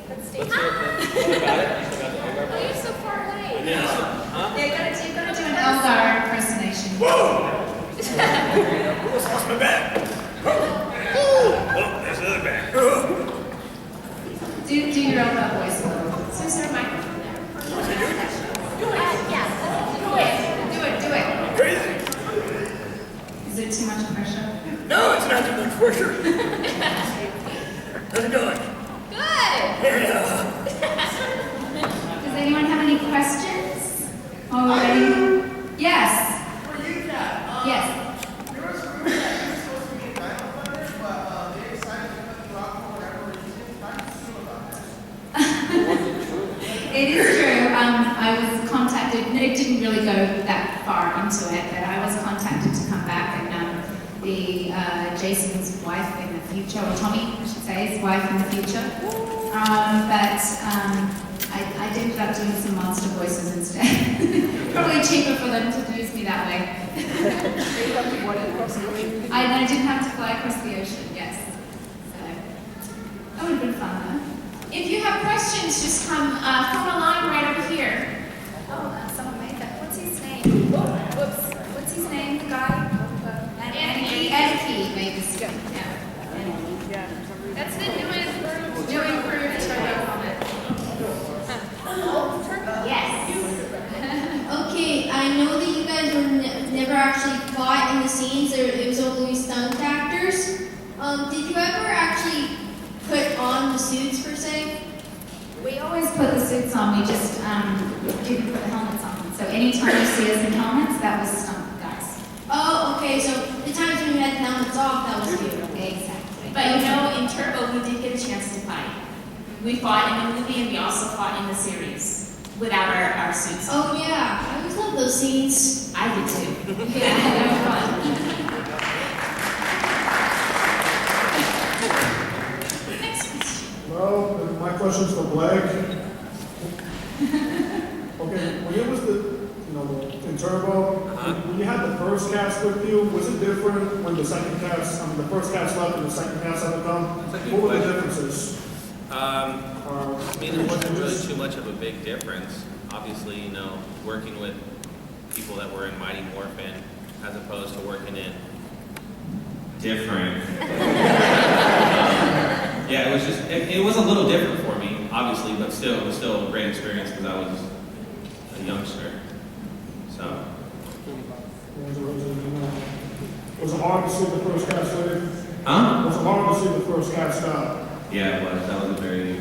Let's stay. Let's see if you still got it. You still got the Elgar Oh, you're voice? so far away. Yeah. Huh? Yeah, you gotta do an Elgar impersonation. Whoa! Almost lost my bag. Oh, there's another bag. Do your Elgar voice a little. So is there a microphone there? Yeah. Do it. Crazy. Is it too much pressure? No, it's not too much pressure. How's it going? Good. Does anyone have any questions? Already? Yes. For you, Kat, Yes. there was rumors that you were supposed to be a diamond player, but they decided to cut you off for whatever reason. How do you feel about that? It is true. I was contacted. It didn't really go that far into it, but I was contacted to come back and be Jason's wife in the future, or Tommy, I should say, his wife in the future. But I ended up doing some monster voices instead. Probably cheaper for them to use me that way. I didn't have to fly across the ocean, yes. So that would have been fun though. If you have questions, just come from a line right over here. Oh, someone made that. What's his name? Whoops. What's his name? The guy? Anarchy made this. Yeah. That's the new improved turbo helmet. Yes. Okay, I know that you guys were never actually fought in the scenes. It was always stunt actors. Did you ever actually put on the suits per se? We always put the suits on. We just didn't put the helmets on. So anytime you see us in helmets, that was stunt guys. Oh, okay. So the times when you had the helmets off, that was you. Exactly. But you know, in Turbo, we did get a chance to fight. We fought in the movie and we also fought in the series without our suits. Oh yeah, I always love those scenes. I did too. Yeah, they were fun. Next question. Well, my question's for Blake. Okay, when it was in Turbo, when you had the first cast with you, was it different when the second cast, the first cast left and the second cast had to come? That's a good What were the question. differences? I mean, it wasn't really too much of a big difference. Obviously, working with people that were in Mighty Morphin as opposed to working in different. Yeah, it was a little different for me, obviously, but still, it was still a great experience because I was a youngster. So. Was it hard to see the first cast leave? Huh? Was it hard to see the first cast out? Yeah, it was. That was a very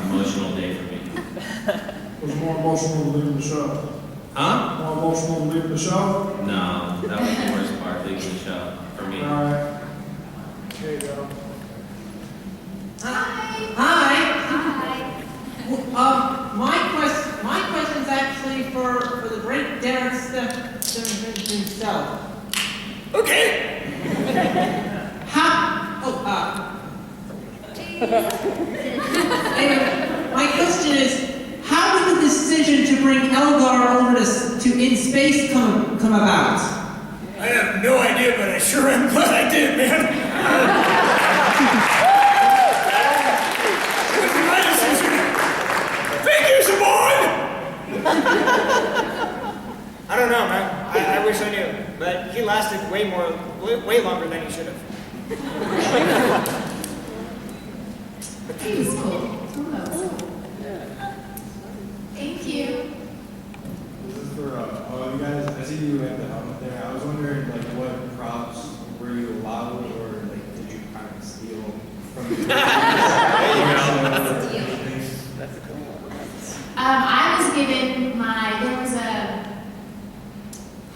emotional day for me. Was it more emotional than leaving the show? Huh? More emotional than leaving the show? No, that was the worst part, leaving the show for me. Alright. There you go. Hi. My question's actually for the great Derek Stephen himself. Okay. Anyway, my question is, how did the decision to bring Elgar over to In Space come about? I have no idea, but I sure am glad I did, man. It was my decision. Thank you, Simone! I don't know, man. I wish I knew. But he lasted way longer than he should have. He was cool. Oh, that was cool. Thank you. This is for you guys. I see you have the helmet there. I was wondering, what props were you allowed, or did you kind of steal from the? I was given there was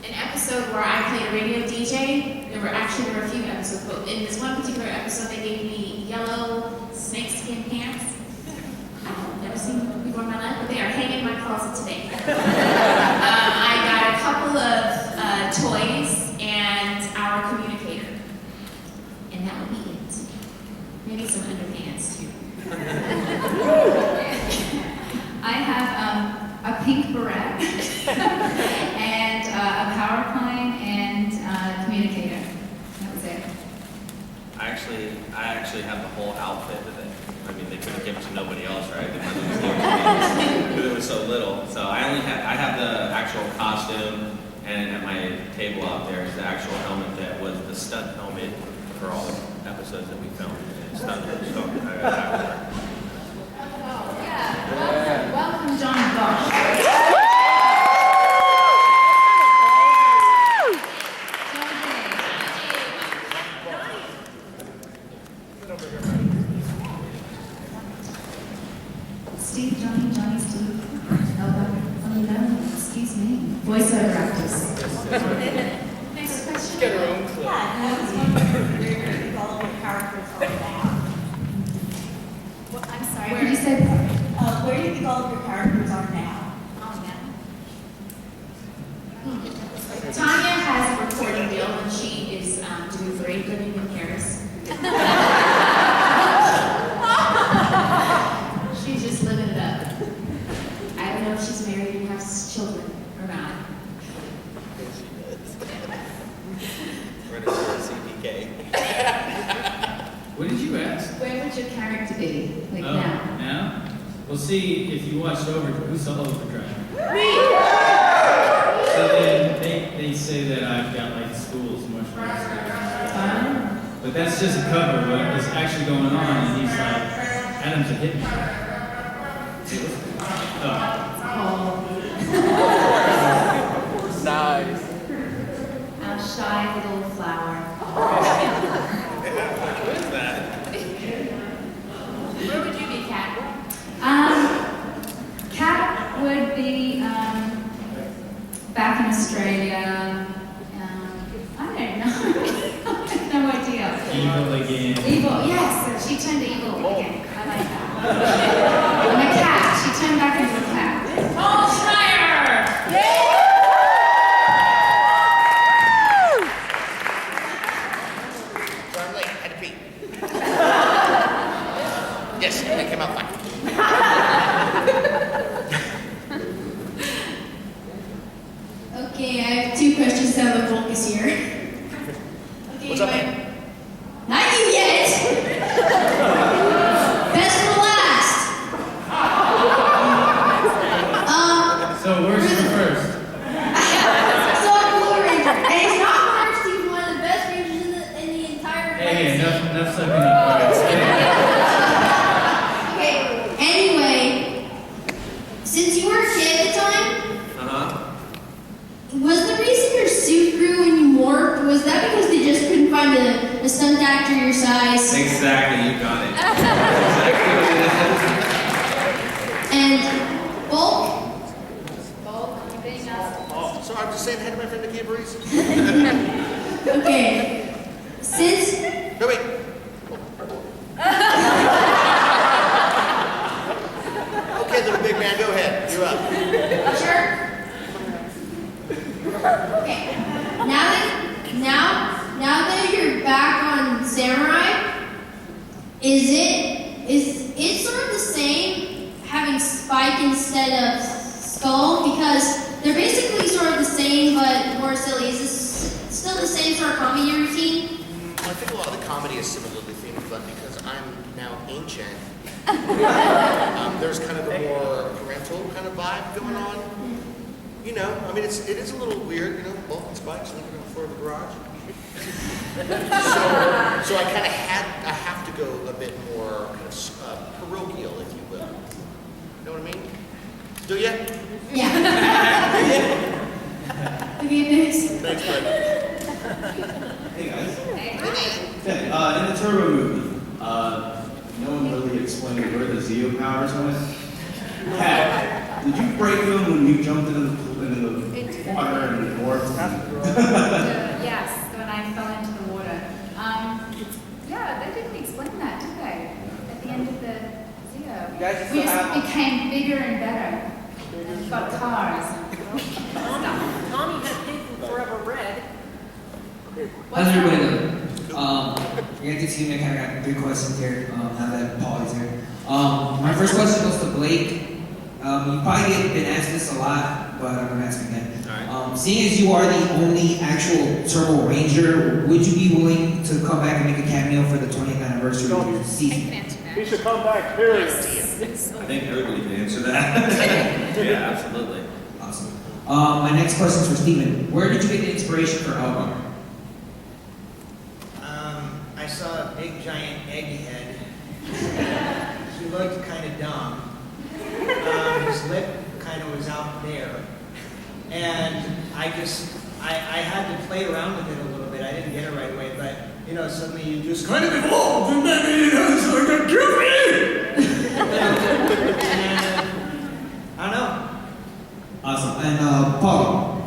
an episode where I played a radio DJ. There were a few episodes, but in this one particular episode, they gave me yellow snakeskin pants. I've never seen them before in my life, but they are hanging in my closet today. I got a couple of toys and our communicator, and that would be it. Maybe some underpants too. I have a pink beret and a PowerPoint and a communicator. That was it. I actually have the whole outfit with it. I mean, they could have given it to nobody else, right? But it was so little. So I have the actual costume, and at my table out there is the actual helmet that was the stunt helmet for all the episodes that we filmed. Stunt helmet. So I got that one. Oh, yeah. Welcome, John Bosch. Steve, Johnny, Steve. Excuse me. Voiceover actors. Next question. Get her own clip. Yeah, I was wondering where you're going to develop your characters are now. What, I'm sorry, could you say Where do you think all of your characters are now? Tanya has a recording deal and she is doing great living in Paris. She's just living it up. I don't know if she's married and has children or not. Running for a CPK. What did you ask? where would your character be, like Oh, now? now? Well, see, if you watched who saw Overdrive? So they say that I've got like schools much more. But that's just a cover. What is actually going on? And he's like, Adam's a hitman. Oh. Nice. Our shy little flower. What is that? Where would you be, Kat? Kat would be back in Australia. I don't know. I have no idea. Evil again. Evil, yes. She turned evil again. I like that. I'm a cat. She turned back into a cat. Paul Schreier! Sorry, I'm late. Had to pee. Yes, and it came out fine. Okay, I have two questions to have a focus here. Okay, What's up, man? Not you yet! Best for last! So where's the first? So I'm Blue Ranger, and it's not first, he's one of the best rangers in the entire Hey, United enough sucking up. Okay, anyway, since you were a kid at the time, was the reason your suit grew when you morphed, was that because they just couldn't find a stunt actor your size? Exactly, you got it. Exactly what it is. And bulk? Oh, so I'm just saying hi to my friend the Camborese. Okay, since No, wait. Okay, little big man, go ahead. You're up. Sure. Okay. Now that you're back on Samurai, is it sort of the same having Spike instead of Skull? Because they're basically sort of the same but more silly. Is this still the same sort of comedy routine? Well, I think a lot of the comedy is similarly themed, but because I'm now ancient, there's kind of a more parental kind of vibe going on. You know, I mean, it is a little weird, you know, Bulk and Spike's living on the floor of the garage. so I kind of have to go a bit more kind of parochial, if you will. You know what I mean? Do ya? Yeah. Okay, next. Thanks, bud. Hey guys. Okay, in the Turbo movie, no one really explained where the Zeo powers went. Pat, did you break them when you jumped into the water and morphed? Yes, when I fell into the water. Yeah, they didn't explain that, did they? At the end of the Zeo. We just became bigger and better. And got cars and stuff. Tommy had pink from Forever Red. How's everybody doing? You're gonna teach me, I kind of got 3 questions here. Now that Paul is here. My first question goes to Blake. You probably been asked this a lot, but I'm gonna ask again. Seeing as you are the only actual Turbo Ranger, would you be willing to come back and make a cameo for the 20th anniversary of your season? He should come back, period. I think everybody can answer that. Yeah, absolutely. Awesome. My next question is for Steven. Where did you get the inspiration for Elgar? I saw a big giant egg head. He looked kind of dumb. His lip kind of was out there. And I had to play around with it a little bit. I didn't get it right away, but you know, suddenly you just kind of evolved and maybe it's like a goofy. I don't know. Awesome. And Paul,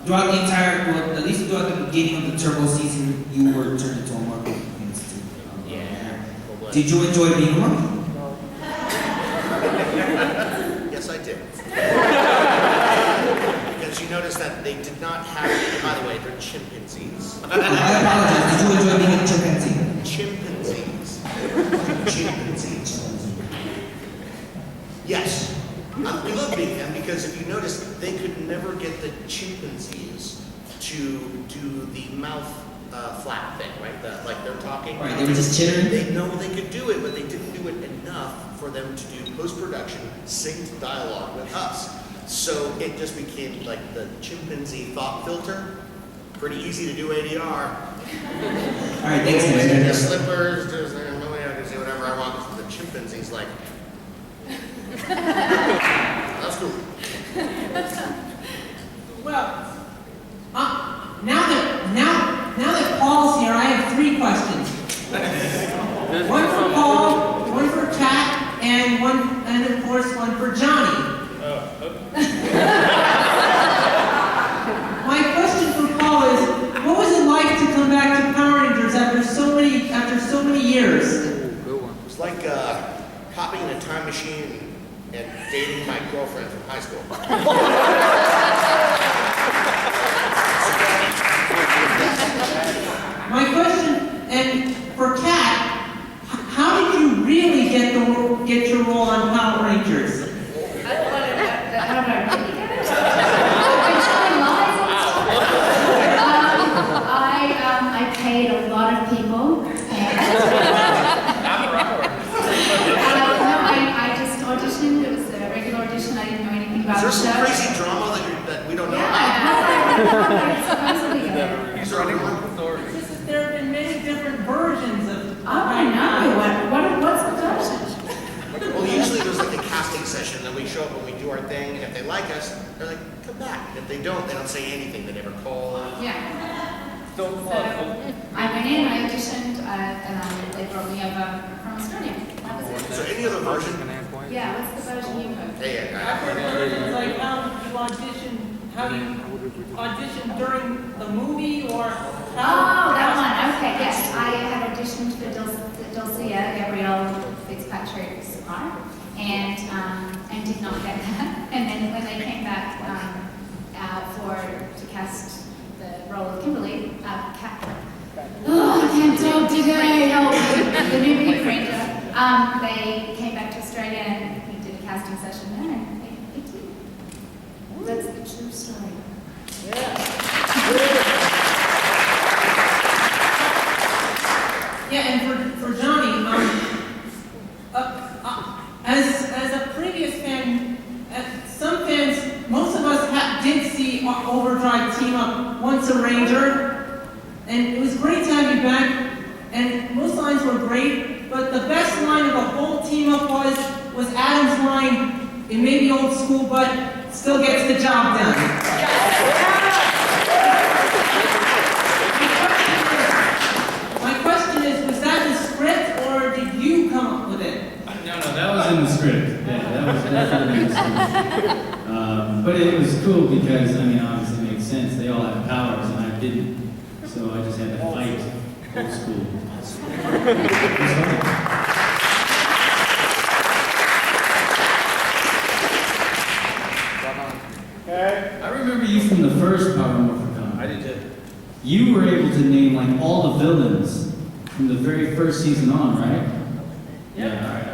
throughout the entire, well, at least throughout the beginning of the Turbo season, you were turned into a monkey. Yeah. Did you enjoy being a monkey? Yes, I did. Because you notice that they did not have, by the way, they're chimpanzees. I apologize. Did you enjoy being a chimpanzee? Chimpanzees. Chimpanzees. Yes. We love being them because if you notice, they could never get the chimpanzees to do the mouth flap thing, right? Like they're talking. Right, they were just chittering? They know they could do it, but they didn't do it enough for them to do post-production synced dialogue with us. So it just became like the chimpanzee thought filter. Pretty easy to do ADR. All right, thanks, man. The slippers, there's no way I can say whatever I want. The chimpanzee's like, that's cool. Well, now that Paul's here, I have 3 questions. One for Paul, one for Kat, and of course one for Johnny. My question for Paul is, what was it like to come back to Power Rangers after so many years? It was like hopping in a time machine and dating my girlfriend from high school. My question, and for Kat, how did you really get your role on Power Rangers? I paid a lot of people. I just auditioned. It was a regular audition. I didn't know anything about the Is show. there some crazy drama that we don't know Yeah, Supposedly there have been many different versions of. I know. What's the version? Well, usually there's like a casting session, then we show up and we do our thing, and if they like us, they're like, come back. And if they don't say anything. They never call. Yeah. So I went in, I auditioned, and they brought me over from Australia. That was it. Is there any other version? Yeah, what's the version you heard? I've heard versions like how you audition during the movie or Oh, that one. Okay, yes. I had auditioned for Dulcia Gabrielle Fitzpatrick's part, and did not get that. And then when they came back to cast the role of Kimberly, I can't talk today. Oh, the new Pink Ranger. They came back to Australia and we did a casting session there, and they picked me. That's the true story. Yeah, and for Johnny, as a previous fan, some fans, most of us did see Overdrive team up once a Ranger, and it was great to have you back. And most lines were great, but the best line of the whole team up was Adam's line. It may be old school, but still gets the job done. My question is, was that in the script, or did you come up with it? No, that was in the script. Yeah, that was definitely in the script. But it was cool because, obviously it makes sense. They all have powers, and I didn't. So I just had to fight old school. I remember you from the first Power Morphicon. I did too. You were able to name like all the villains from the very first season on, right? Yeah, all right.